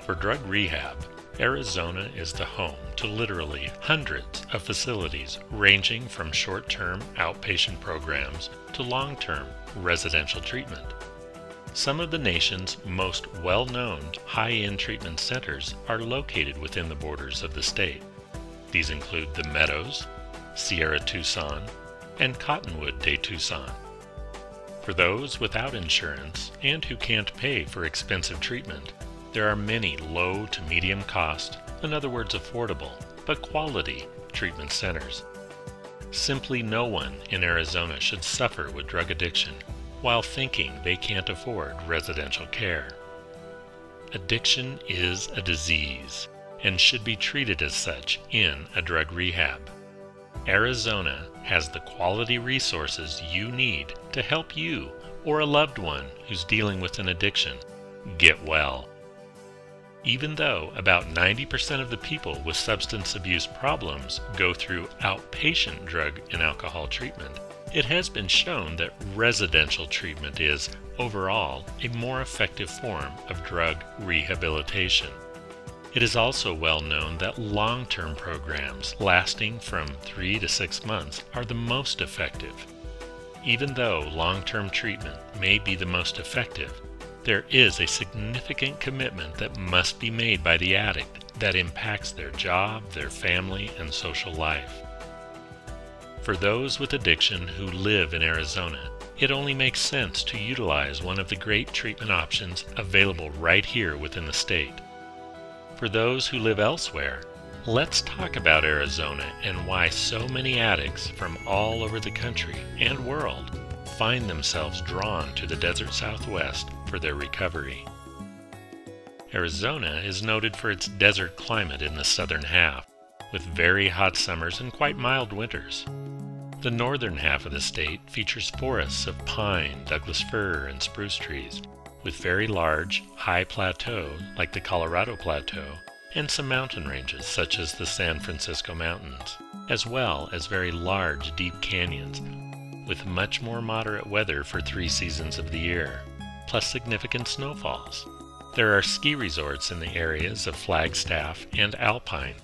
For drug rehab, Arizona is the home to literally hundreds of facilities ranging from short-term outpatient programs to long-term residential treatment. Some of the nation's most well-known high-end treatment centers are located within the borders of the state. These include the Meadows, Sierra Tucson, and Cottonwood de Tucson. For those without insurance and who can't pay for expensive treatment, there are many low to medium cost, in other words affordable, but quality treatment centers. Simply no one in Arizona should suffer with drug addiction while thinking they can't afford residential care. Addiction is a disease and should be treated as such in a drug rehab. Arizona has the quality resources you need to help you or a loved one who's dealing with an addiction get well. Even though about 90% of the people with substance abuse problems go through outpatient drug and alcohol treatment, it has been shown that residential treatment is, overall, a more effective form of drug rehabilitation. It is also well known that long-term programs lasting from 3 to 6 months are the most effective. Even though long-term treatment may be the most effective, there is a significant commitment that must be made by the addict that impacts their job, their family, and social life. For those with addiction who live in Arizona, it only makes sense to utilize one of the great treatment options available right here within the state. For those who live elsewhere, let's talk about Arizona and why so many addicts from all over the country and world find themselves drawn to the desert Southwest for their recovery. Arizona is noted for its desert climate in the southern half, with very hot summers and quite mild winters. The northern half of the state features forests of pine, Douglas fir, and spruce trees, with very large, high plateaux like the Colorado Plateau, and some mountain ranges such as the San Francisco Mountains, as well as very large, deep canyons, with much more moderate weather for 3 seasons of the year, plus significant snowfalls. There are ski resorts in the areas of Flagstaff and Alpine.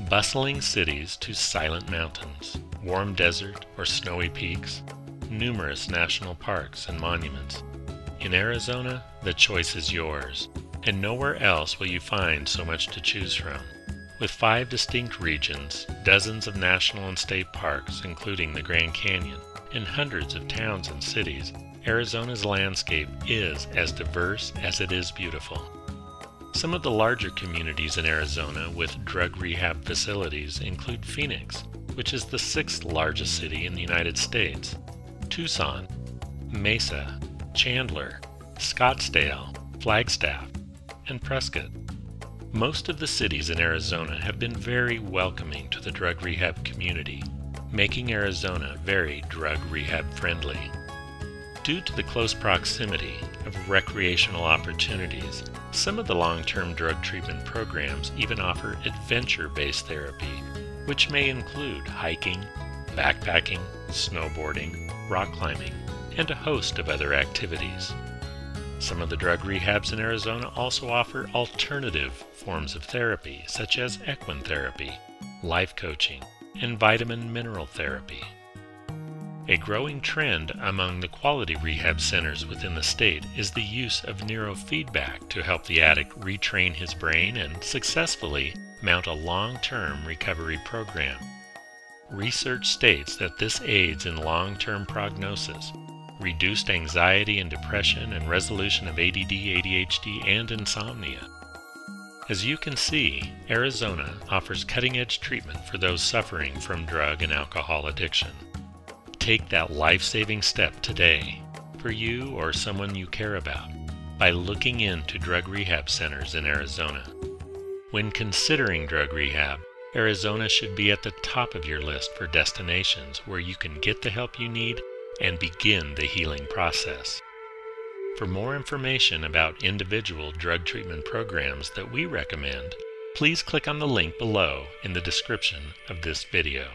Bustling cities to silent mountains, warm desert or snowy peaks, numerous national parks and monuments. In Arizona, the choice is yours, and nowhere else will you find so much to choose from. With 5 distinct regions, dozens of national and state parks, including the Grand Canyon, and hundreds of towns and cities, Arizona's landscape is as diverse as it is beautiful. Some of the larger communities in Arizona with drug rehab facilities include Phoenix, which is the 6th largest city in the United States, Tucson, Mesa, Chandler, Scottsdale, Flagstaff, and Prescott. Most of the cities in Arizona have been very welcoming to the drug rehab community, making Arizona very drug rehab friendly. Due to the close proximity of recreational opportunities, some of the long-term drug treatment programs even offer adventure-based therapy, which may include hiking, backpacking, snowboarding, rock climbing, and a host of other activities. Some of the drug rehabs in Arizona also offer alternative forms of therapy, such as equine therapy, life coaching, and vitamin mineral therapy. A growing trend among the quality rehab centers within the state is the use of neurofeedback to help the addict retrain his brain and successfully mount a long-term recovery program. Research states that this aids in long-term prognosis, reduced anxiety and depression, and resolution of ADD, ADHD, and insomnia. As you can see, Arizona offers cutting-edge treatment for those suffering from drug and alcohol addiction. Take that life-saving step today for you or someone you care about by looking into drug rehab centers in Arizona. When considering drug rehab, Arizona should be at the top of your list for destinations where you can get the help you need and begin the healing process. For more information about individual drug treatment programs that we recommend, please click on the link below in the description of this video.